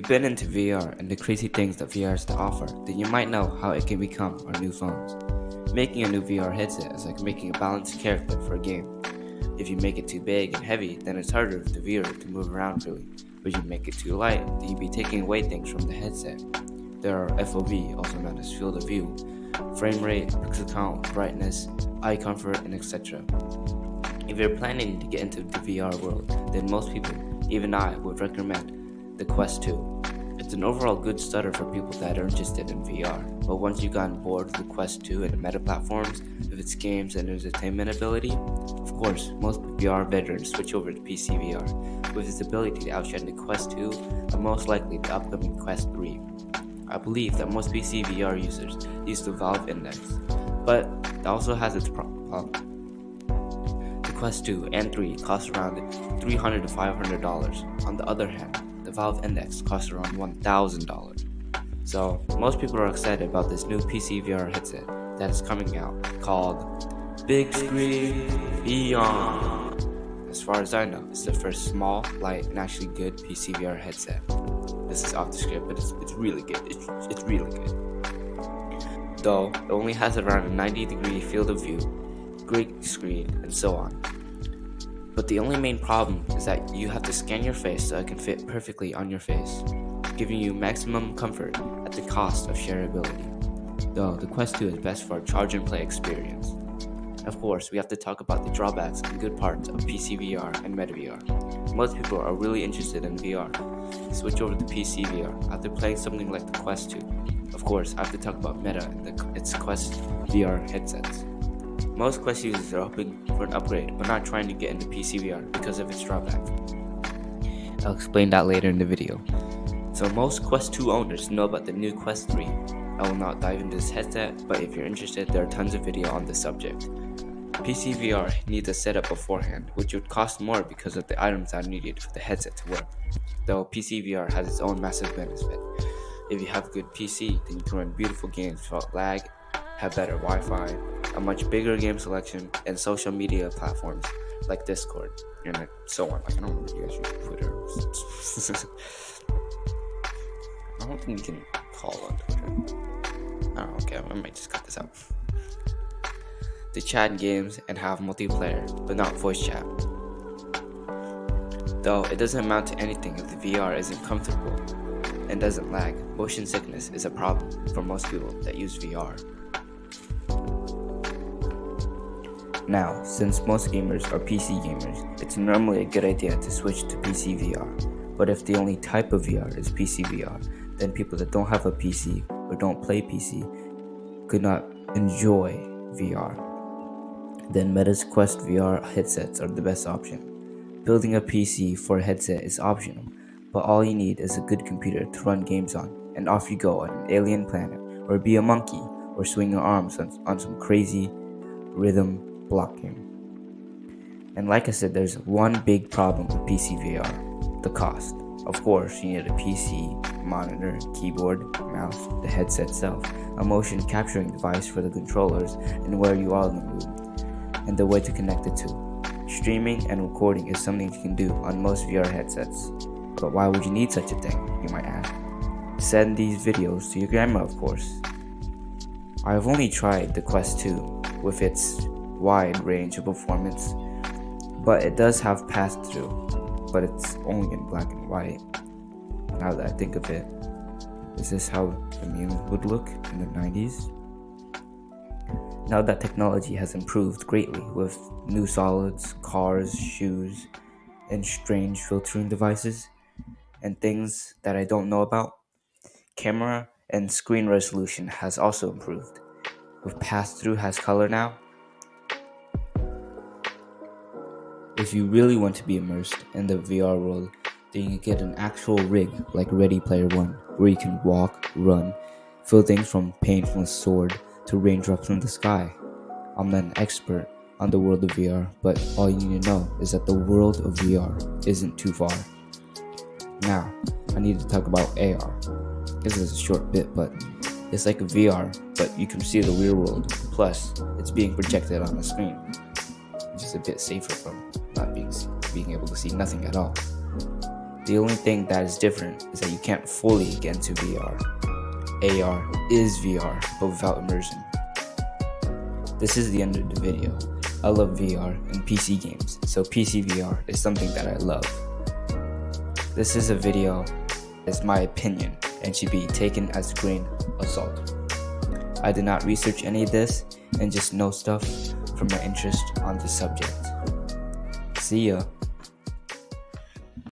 you've been into VR and the crazy things that VR has to offer, then you might know how it can become our new phones. Making a new VR headset is like making a balanced character for a game. If you make it too big and heavy, then it's harder for the viewer to move around freely. But if you make it too light, then you'd be taking away things from the headset. There are FOV, also known as field of view, frame rate, pixel count, brightness, eye comfort, and etc. If you're planning to get into the VR world, then most people, even I, would recommend the Quest 2. It's an overall good starter for people that are interested in VR, but once you've gotten bored with the Quest 2 and the meta platforms, with its games and entertainment ability, of course, most VR veterans switch over to PC VR, with its ability to outshine the Quest 2 and most likely the upcoming Quest 3. I believe that most PC VR users use the Valve Index, but it also has its problem. The Quest 2 and 3 cost around $300 to $500. On the other hand, the Valve Index costs around $1,000. So, most people are excited about this new PC VR headset that is coming out called Big Screen Beyond. As far as I know, it's the first small, light, and actually good PC VR headset. This is off the script, but it's really good. It's really good. Though, it only has around a 90-degree field of view, great screen, and so on. But the only main problem is that you have to scan your face so it can fit perfectly on your face, giving you maximum comfort at the cost of shareability. Though the Quest 2 is best for a charge and play experience. Of course, we have to talk about the drawbacks and good parts of PC VR and Meta VR. Most people are really interested in VR. Switch over to PC VR after playing something like the Quest 2. Of course, I have to talk about Meta and its Quest VR headsets. Most Quest users are hoping for an upgrade, but not trying to get into PC VR because of its drawbacks. I'll explain that later in the video. So most Quest 2 owners know about the new Quest 3. I will not dive into this headset, but if you're interested, there are tons of video on this subject. PC VR needs a setup beforehand, which would cost more because of the items that are needed for the headset to work. Though PC VR has its own massive benefit. If you have a good PC, then you can run beautiful games without lag, have better Wi-Fi, a much bigger game selection, and social media platforms like Discord, and so on. I don't know if you guys use Twitter. I don't think you can call on Twitter. Oh, okay, I might just cut this out. To chat in games and have multiplayer, but not voice chat. Though it doesn't amount to anything if the VR isn't comfortable and doesn't lag, motion sickness is a problem for most people that use VR. Now, since most gamers are PC gamers, it's normally a good idea to switch to PC VR. But if the only type of VR is PC VR, then people that don't have a PC or don't play PC could not enjoy VR. Then Meta's Quest VR headsets are the best option. Building a PC for a headset is optional, but all you need is a good computer to run games on, and off you go on an alien planet, or be a monkey, or swing your arms on some crazy rhythm block game. And like I said, there's one big problem with PC VR, the cost. Of course, you need a PC, monitor, keyboard, mouse, the headset itself, a motion capturing device for the controllers, and where you are in the room, and the way to connect it to. Streaming and recording is something you can do on most VR headsets. But why would you need such a thing, you might ask? Send these videos to your grandma, of course. I have only tried the Quest 2 with its wide range of performance, but it does have pass-through, but it's only in black and white. Now that I think of it, is this how the memes would look in the 90s? Now that technology has improved greatly with new solids, cars, shoes, and strange filtering devices, and things that I don't know about, camera and screen resolution has also improved. With pass-through has color now. If you really want to be immersed in the VR world, then you can get an actual rig like Ready Player One, where you can walk, run, feel things from pain from a sword to raindrops from the sky. I'm not an expert on the world of VR, but all you need to know is that the world of VR isn't too far. Now, I need to talk about AR. This is a short bit, but it's like a VR, but you can see the real world. Plus, it's being projected on the screen, which is a bit safer from not being able to see nothing at all. The only thing that is different is that you can't fully get into VR. AR is VR, but without immersion. This is the end of the video. I love VR and PC games, so PC VR is something that I love. This is a video, it's my opinion, and should be taken as a grain of salt. I did not research any of this, and just know stuff from my interest on this subject. See ya.